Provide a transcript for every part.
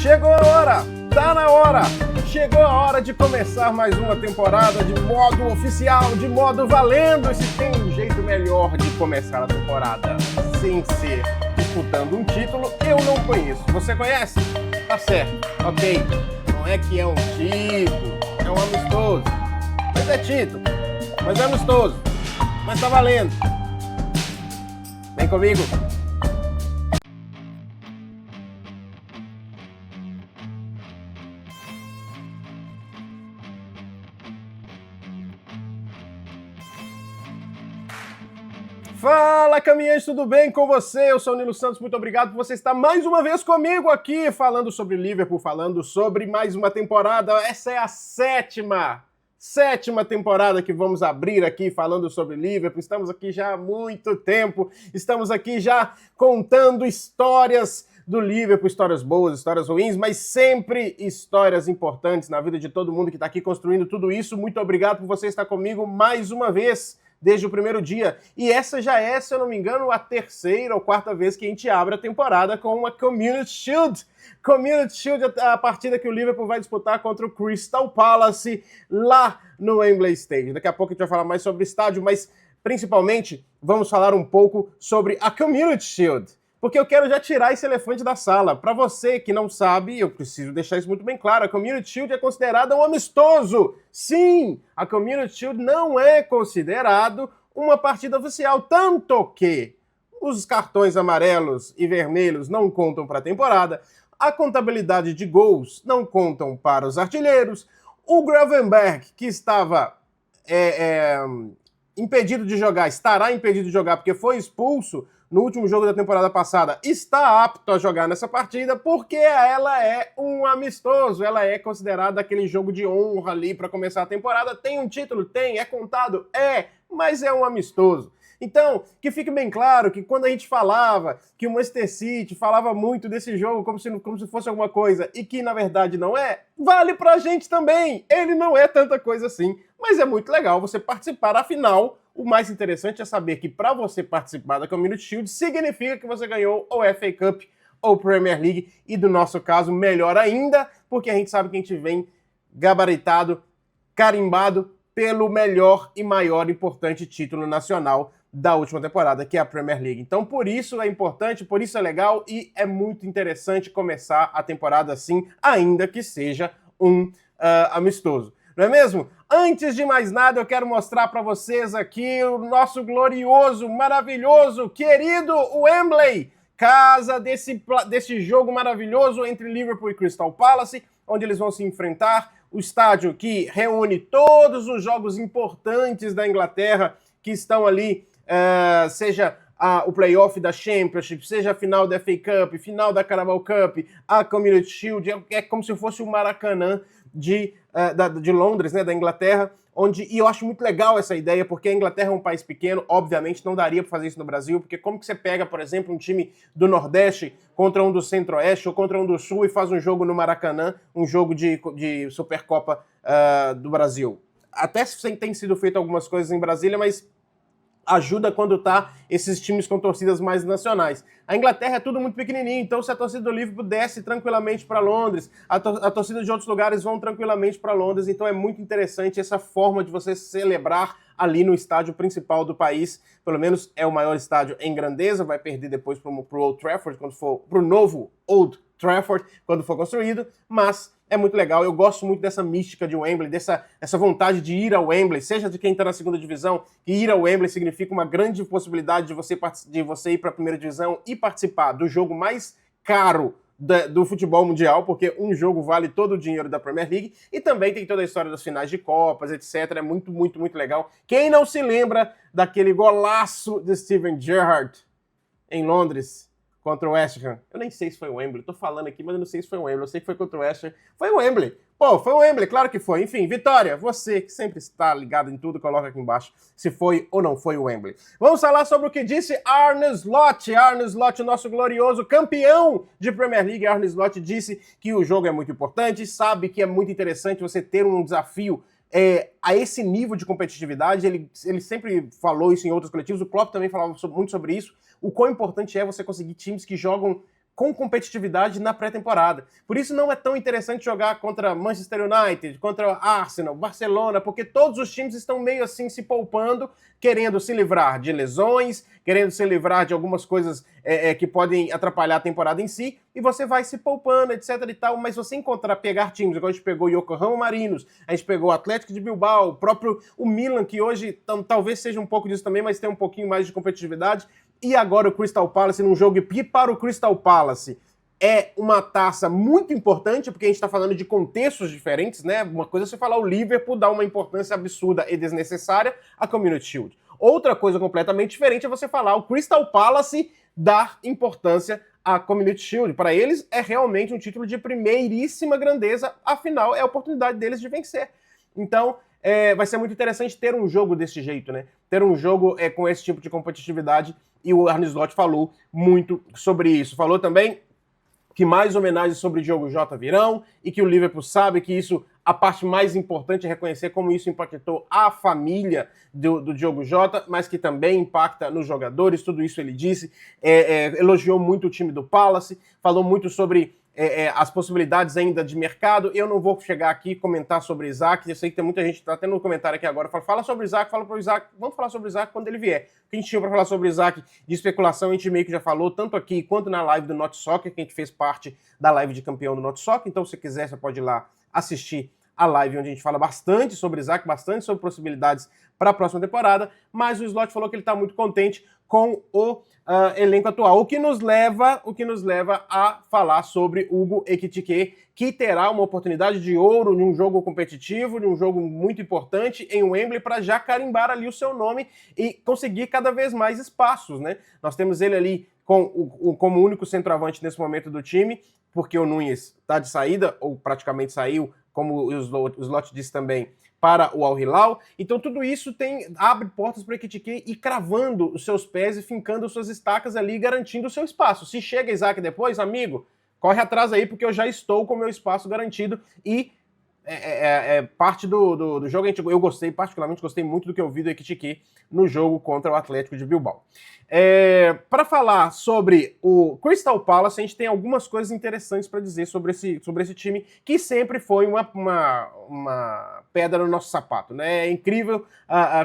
Chegou a hora, tá na hora, chegou a hora de começar mais uma temporada de modo oficial, de modo valendo. E se tem um jeito melhor de começar a temporada sem ser disputando um título, eu não conheço. Você conhece? Tá certo, ok. Não é que é um título, é um amistoso. Mas é título, mas é amistoso, mas tá valendo. Vem comigo. Fala, caminhantes, tudo bem com você? Eu sou o Nilo Santos, muito obrigado por você estar mais uma vez comigo aqui, falando sobre Liverpool, falando sobre mais uma temporada. Essa é a sétima temporada que vamos abrir aqui falando sobre Liverpool. Estamos aqui já há muito tempo, estamos aqui já contando histórias do Liverpool, histórias boas, histórias ruins, mas sempre histórias importantes na vida de todo mundo que está aqui construindo tudo isso. Muito obrigado por você estar comigo mais uma vez, desde o primeiro dia. E essa já é, se eu não me engano, a terceira ou quarta vez que a gente abre a temporada com uma Community Shield. Community Shield é a partida que o Liverpool vai disputar contra o Crystal Palace lá no Wembley Stadium. Daqui a pouco a gente vai falar mais sobre o estádio, mas principalmente vamos falar um pouco sobre a Community Shield. Porque eu quero já tirar esse elefante da sala. Para você que não sabe, eu preciso deixar isso muito bem claro, a Community Shield é considerada um amistoso. Sim, a Community Shield não é considerado uma partida oficial, tanto que os cartões amarelos e vermelhos não contam para a temporada, a contabilidade de gols não contam para os artilheiros, o Gravenberch, que estava impedido de jogar, estará impedido de jogar porque foi expulso no último jogo da temporada passada, está apto a jogar nessa partida porque ela é um amistoso, ela é considerada aquele jogo de honra ali para começar a temporada. Tem um título? Tem. É contado? É, mas é um amistoso. Então, que fique bem claro que quando a gente falava que o Manchester City falava muito desse jogo como se fosse alguma coisa e que na verdade não é, vale pra gente também. Ele não é tanta coisa assim, mas é muito legal você participar. Afinal, o mais interessante é saber que para você participar da Community Shield significa que você ganhou ou FA Cup ou Premier League e, do nosso caso, melhor ainda, porque a gente sabe que a gente vem gabaritado, carimbado pelo melhor e maior importante título nacional da última temporada, que é a Premier League. Então, por isso é importante, por isso é legal e é muito interessante começar a temporada assim, ainda que seja um amistoso. Não é mesmo? Antes de mais nada, eu quero mostrar para vocês aqui o nosso glorioso, maravilhoso, querido Wembley, casa desse jogo maravilhoso entre Liverpool e Crystal Palace, onde eles vão se enfrentar. O estádio que reúne todos os jogos importantes da Inglaterra que estão ali, seja o playoff da Championship, seja a final da FA Cup, final da Carabao Cup, a Community Shield, é como se fosse o Maracanã de Londres, né, da Inglaterra, e eu acho muito legal essa ideia, porque a Inglaterra é um país pequeno, obviamente não daria para fazer isso no Brasil, porque como que você pega, por exemplo, um time do Nordeste contra um do Centro-Oeste ou contra um do Sul e faz um jogo no Maracanã, um jogo de Supercopa do Brasil? Até tem sido feito algumas coisas em Brasília, mas ajuda quando tá esses times com torcidas mais nacionais. A Inglaterra é tudo muito pequenininho, então se a torcida do Liverpool desce tranquilamente para Londres, a torcida de outros lugares vão tranquilamente para Londres, então é muito interessante essa forma de você celebrar ali no estádio principal do país. Pelo menos é o maior estádio em grandeza, vai perder depois pro Old Trafford, quando for pro novo Old Trafford, quando for construído, mas é muito legal. Eu gosto muito dessa mística de Wembley, dessa vontade de ir ao Wembley, seja de quem está na segunda divisão, que ir ao Wembley significa uma grande possibilidade de você ir para a primeira divisão e participar do jogo mais caro do futebol mundial, porque um jogo vale todo o dinheiro da Premier League, e também tem toda a história das finais de Copas, etc. É muito, muito, muito legal. Quem não se lembra daquele golaço de Steven Gerrard em Londres contra o West Ham? Eu nem sei se foi o Wembley, tô falando aqui, mas eu não sei se foi o Wembley, eu sei que foi contra o West Ham. Foi o Wembley. Pô, foi o Wembley, claro que foi. Enfim, Vitória, você que sempre está ligado em tudo, coloca aqui embaixo se foi ou não foi o Wembley. Vamos falar sobre o que disse Arne Slot. Arne Slot, nosso glorioso campeão de Premier League. Arne Slot disse que o jogo é muito importante, sabe que é muito interessante você ter um desafio a esse nível de competitividade. Ele sempre falou isso em outros coletivos, o Klopp também falava muito sobre isso, o quão importante é você conseguir times que jogam com competitividade na pré-temporada. Por isso não é tão interessante jogar contra Manchester United, contra Arsenal, Barcelona, porque todos os times estão meio assim se poupando, querendo se livrar de lesões, querendo se livrar de algumas coisas que podem atrapalhar a temporada em si, e você vai se poupando, etc e tal, mas você pegar times, igual a gente pegou o Yokohama Marinos, a gente pegou o Atlético de Bilbao, o próprio Milan, que hoje talvez seja um pouco disso também, mas tem um pouquinho mais de competitividade, e agora o Crystal Palace num jogo que para o Crystal Palace é uma taça muito importante, porque a gente está falando de contextos diferentes, né? Uma coisa é você falar o Liverpool dá uma importância absurda e desnecessária à Community Shield. Outra coisa completamente diferente é você falar o Crystal Palace dar importância à Community Shield. Para eles é realmente um título de primeiríssima grandeza, afinal é a oportunidade deles de vencer. Então, vai ser muito interessante ter um jogo desse jeito, né? Ter um jogo com esse tipo de competitividade, e o Arne Slot falou muito sobre isso. Falou também que mais homenagens sobre Diogo Jota virão, e que o Liverpool sabe que isso, a parte mais importante é reconhecer como isso impactou a família do Diogo Jota, mas que também impacta nos jogadores, tudo isso ele disse, elogiou muito o time do Palace, falou muito sobre as possibilidades ainda de mercado. Eu não vou chegar aqui e comentar sobre Isaac, eu sei que tem muita gente que está tendo um comentário aqui agora, fala sobre Isaac, fala para o Isaac, vamos falar sobre Isaac quando ele vier. O que a gente tinha para falar sobre Isaac de especulação, a gente meio que já falou, tanto aqui quanto na live do Not Soccer, que a gente fez parte da live de campeão do Not Soccer, então se quiser você pode ir lá assistir a live onde a gente fala bastante sobre Isaac, bastante sobre possibilidades para a próxima temporada, mas o Slot falou que ele está muito contente com o elenco atual, o que nos leva a falar sobre Hugo Ekitike, que terá uma oportunidade de ouro num jogo competitivo, num jogo muito importante em Wembley, para já carimbar ali o seu nome e conseguir cada vez mais espaços, né? Nós temos ele ali como único centroavante nesse momento do time, porque o Núñez está de saída, ou praticamente saiu, como o Slot disse também, para o Al Hilal. Então tudo isso abre portas para o Ekitike ir cravando os seus pés e fincando suas estacas ali, garantindo o seu espaço. Se chega Isaac depois, amigo, corre atrás aí, porque eu já estou com o meu espaço garantido, e parte do jogo, eu particularmente gostei muito do que eu vi do Ekitike no jogo contra o Atlético de Bilbao. Para falar sobre o Crystal Palace, a gente tem algumas coisas interessantes para dizer sobre esse time, que sempre foi uma pedra no nosso sapato, né? É incrível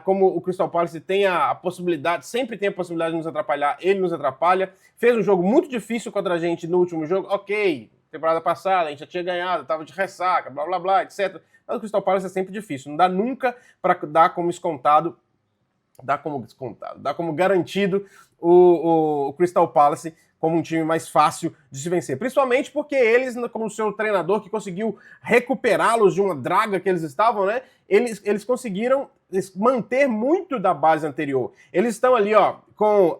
como o Crystal Palace tem a possibilidade, sempre tem a possibilidade de nos atrapalhar, ele nos atrapalha. Fez um jogo muito difícil contra a gente no último jogo, ok, temporada passada a gente já tinha ganhado, tava de ressaca, blá blá blá, etc. Mas o Crystal Palace é sempre difícil, não dá nunca para dar como garantido o Crystal Palace como um time mais fácil de se vencer. Principalmente porque eles, como o seu treinador que conseguiu recuperá-los de uma draga que eles estavam, né? Eles conseguiram manter muito da base anterior. Eles estão ali, ó, com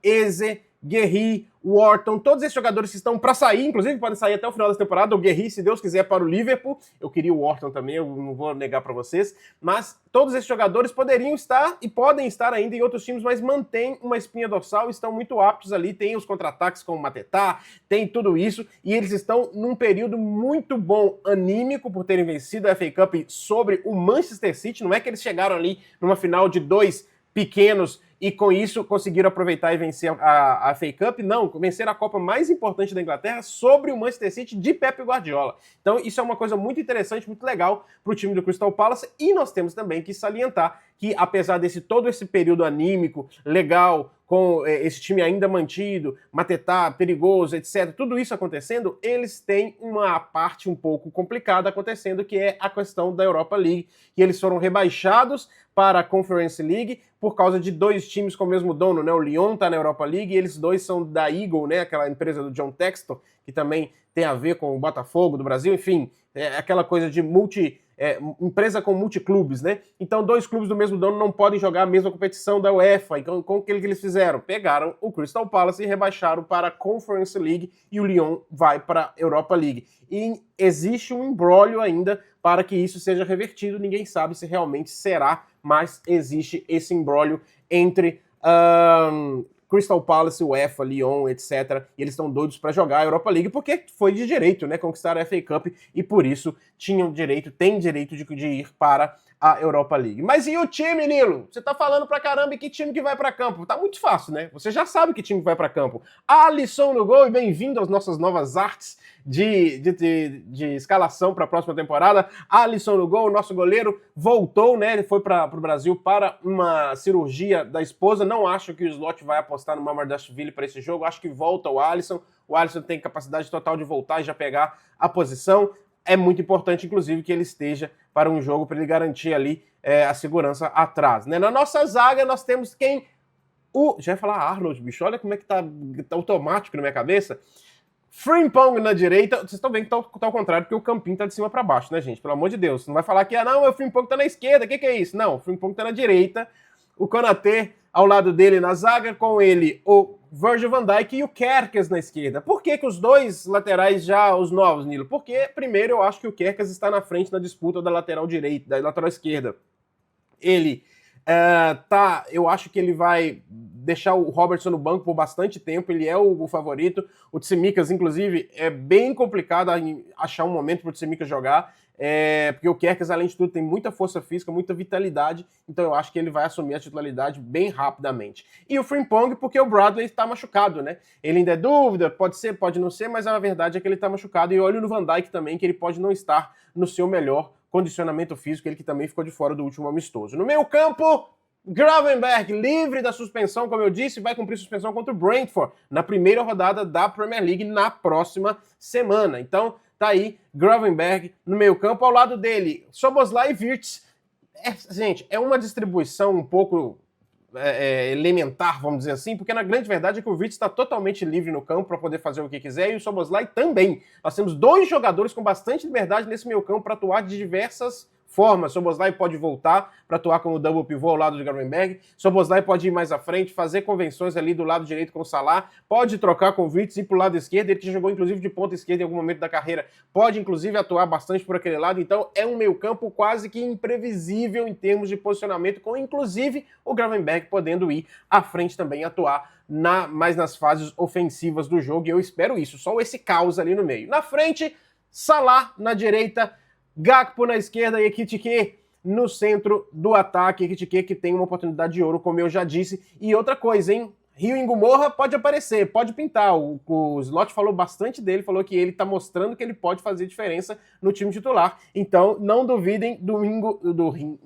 Eze, Guerri, Wharton, todos esses jogadores que estão para sair, inclusive podem sair até o final da temporada, o Guerri, se Deus quiser, para o Liverpool. Eu queria o Wharton também, eu não vou negar para vocês, mas todos esses jogadores poderiam estar e podem estar ainda em outros times, mas mantêm uma espinha dorsal, estão muito aptos ali, tem os contra-ataques com o Matetá, tem tudo isso, e eles estão num período muito bom anímico por terem vencido a FA Cup sobre o Manchester City. Não é que eles chegaram ali numa final de 2 pequenos e com isso conseguiram aproveitar e vencer a FA Cup. Não, vencer a Copa mais importante da Inglaterra sobre o Manchester City de Pep Guardiola. Então isso é uma coisa muito interessante, muito legal para o time do Crystal Palace, e nós temos também que salientar que apesar todo esse período anímico, legal, com esse time ainda mantido, Matetá, perigoso, etc., tudo isso acontecendo, eles têm uma parte um pouco complicada acontecendo, que é a questão da Europa League, e eles foram rebaixados para a Conference League por causa de 2 times com o mesmo dono, né? O Lyon está na Europa League e eles 2 são da Eagle, né? Aquela empresa do John Textor, que também tem a ver com o Botafogo do Brasil, enfim, aquela coisa de empresa com multiclubes, né? Então 2 clubes do mesmo dono não podem jogar a mesma competição da UEFA. Então com o que eles fizeram? Pegaram o Crystal Palace e rebaixaram para a Conference League, e o Lyon vai para a Europa League. E existe um imbróglio ainda para que isso seja revertido, ninguém sabe se realmente será, mas existe esse imbróglio entre Crystal Palace, UEFA, Lyon, etc. E eles estão doidos para jogar a Europa League, porque foi de direito, né, conquistar a FA Cup, e por isso tem direito de ir para a Europa League. Mas e o time, Nilo? Você tá falando pra caramba e que time que vai pra campo? Tá muito fácil, né? Você já sabe que time que vai pra campo. Alisson no gol, e bem-vindo às nossas novas artes de escalação para a próxima temporada. Alisson no gol, nosso goleiro voltou, né? Ele foi para o Brasil para uma cirurgia da esposa. Não acho que o Slot vai apostar no Mamardashvili para esse jogo. Acho que volta o Alisson. O Alisson tem capacidade total de voltar e já pegar a posição. É muito importante, inclusive, que ele esteja para um jogo para ele garantir ali a segurança atrás, né? Na nossa zaga nós temos quem? Já ia falar Arnold, bicho. Olha como é que tá automático na minha cabeça. Frimpong na direita, vocês estão vendo que tá ao contrário, porque o campinho tá de cima para baixo, né, gente? Pelo amor de Deus, não vai falar que, não, o Frimpong tá na esquerda, o que é isso? Não, o Frimpong tá na direita, o Konaté ao lado dele na zaga, com ele o Virgil van Dijk e o Kerkez na esquerda. Por que os dois laterais já, os novos, Nilo? Porque, primeiro, eu acho que o Kerkez está na frente na disputa da lateral direita, da lateral esquerda. Ele eu acho que ele vai deixar o Robertson no banco por bastante tempo, ele é o favorito. O Tsimikas, inclusive, é bem complicado achar um momento para o Tsimikas jogar, porque o Kerkez, além de tudo, tem muita força física, muita vitalidade, então eu acho que ele vai assumir a titularidade bem rapidamente. E o Frimpong, porque o Bradley está machucado, né? Ele ainda é dúvida, pode ser, pode não ser, mas a verdade é que ele está machucado. E olho no Van Dijk também, que ele pode não estar no seu melhor condicionamento físico, ele que também ficou de fora do último amistoso. No meio campo, Gravenberch, livre da suspensão, como eu disse, vai cumprir suspensão contra o Brentford na primeira rodada da Premier League na próxima semana. Então, tá aí, Gravenberch no meio campo, ao lado dele, Szoboszlai e Wirtz. Gente, é uma distribuição um pouco elementar, vamos dizer assim, porque na grande verdade é que o Wirtz está totalmente livre no campo para poder fazer o que quiser, e o Szoboszlai também. Nós temos dois jogadores com bastante liberdade nesse meio campo para atuar de diversas formas. Szoboszlai pode voltar para atuar como double pivô ao lado de Gravenberch, Szoboszlai pode ir mais à frente, fazer convenções ali do lado direito com o Salah, pode trocar com o Wirtz e ir para o lado esquerdo, ele que jogou inclusive de ponta esquerda em algum momento da carreira, pode inclusive atuar bastante por aquele lado, então é um meio campo quase que imprevisível em termos de posicionamento, com inclusive o Gravenberch podendo ir à frente também, atuar mais nas fases ofensivas do jogo, e eu espero isso, só esse caos ali no meio. Na frente, Salah na direita, Gakpo na esquerda e Ekitike no centro do ataque. Ekitike que tem uma oportunidade de ouro, como eu já disse. E outra coisa, hein? Rio Ingumorra pode aparecer, pode pintar. O Slot falou bastante dele, falou que ele tá mostrando que ele pode fazer diferença no time titular. Então, não duvidem do Rio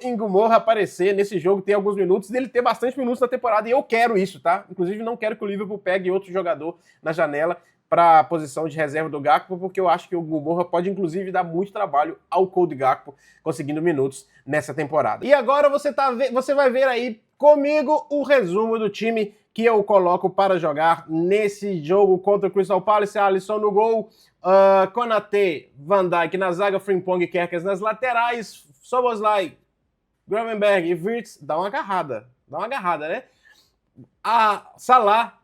Ingumorra aparecer nesse jogo, ter alguns minutos, dele ter bastante minutos na temporada. E eu quero isso, tá? Inclusive, não quero que o Liverpool pegue outro jogador na janela para a posição de reserva do Gakpo, porque eu acho que o Gumorra pode, inclusive, dar muito trabalho ao Cody Gakpo, conseguindo minutos nessa temporada. E agora você vai ver aí comigo o resumo do time que eu coloco para jogar nesse jogo contra o Crystal Palace. Alisson no gol, Konaté, Van Dijk na zaga, Frimpong e Kerkez nas laterais, Szoboszlai, Gravenberch e Wirtz. Dá uma agarrada, né? Salah,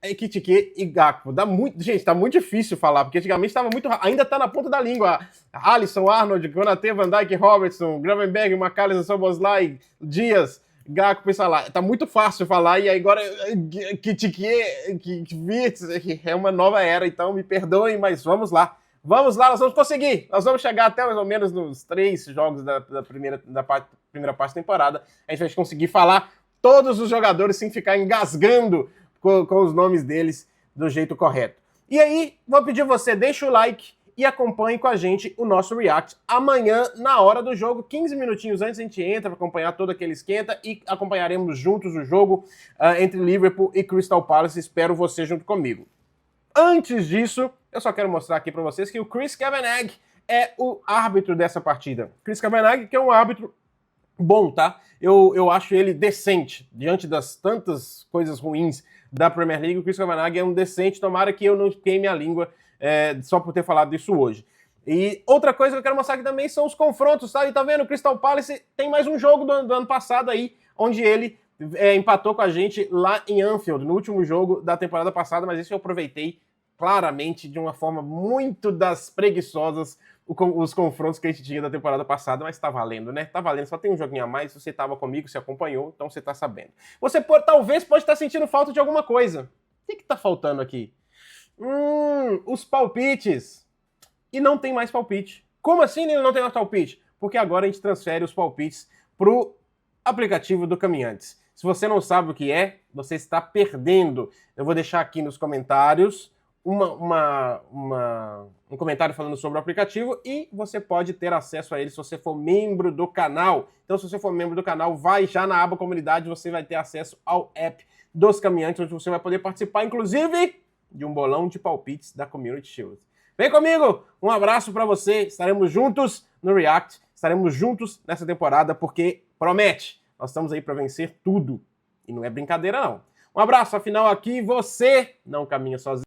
Ekitike e Gakpo. Gente, tá muito difícil falar, porque antigamente estava muito... Ainda tá na ponta da língua. Alisson, Arnold, Konaté, Van Dijk, Robertson, Gravenberch, McAllister, Szoboszlai, Dias, Gakpo e Salah. Tá muito fácil falar, e agora Ekitike, Wirtz, é uma nova era, então me perdoem, mas vamos lá. Vamos lá, nós vamos conseguir. Nós vamos chegar até mais ou menos nos 3 jogos da primeira parte da temporada. A gente vai conseguir falar todos os jogadores sem ficar engasgando com os nomes deles do jeito correto. E aí, vou pedir você, deixa o like e acompanhe com a gente o nosso React amanhã, na hora do jogo, 15 minutinhos antes a gente entra para acompanhar todo aquele esquenta e acompanharemos juntos o jogo entre Liverpool e Crystal Palace. Espero você junto comigo. Antes disso, eu só quero mostrar aqui para vocês que o Chris Kavanagh é o árbitro dessa partida. Chris Kavanagh, que é um árbitro bom, tá? Eu acho ele decente, diante das tantas coisas ruins da Premier League. O Chris Kavanagh é um decente, tomara que eu não queime a língua só por ter falado disso hoje. E outra coisa que eu quero mostrar aqui também são os confrontos, tá? E tá vendo, o Crystal Palace tem mais um jogo do ano passado aí, onde ele empatou com a gente lá em Anfield, no último jogo da temporada passada, mas esse eu aproveitei claramente de uma forma muito das preguiçosas os confrontos que a gente tinha da temporada passada, mas tá valendo, né? Tá valendo, só tem um joguinho a mais, você tava comigo, você acompanhou, então você tá sabendo. Você talvez pode estar sentindo falta de alguma coisa. O que tá faltando aqui? Os palpites. E não tem mais palpite. Como assim não tem mais palpite? Porque agora a gente transfere os palpites pro aplicativo do Caminhantes. Se você não sabe o que é, você está perdendo. Eu vou deixar aqui nos comentários um comentário falando sobre o aplicativo e você pode ter acesso a ele se você for membro do canal. Então, se você for membro do canal, vai já na aba comunidade, você vai ter acesso ao app dos Caminhantes, onde você vai poder participar, inclusive, de um bolão de palpites da Community Shield. Vem comigo, um abraço para você, estaremos juntos no React, estaremos juntos nessa temporada, porque promete, nós estamos aí para vencer tudo. E não é brincadeira, não. Um abraço, afinal aqui você não caminha sozinho.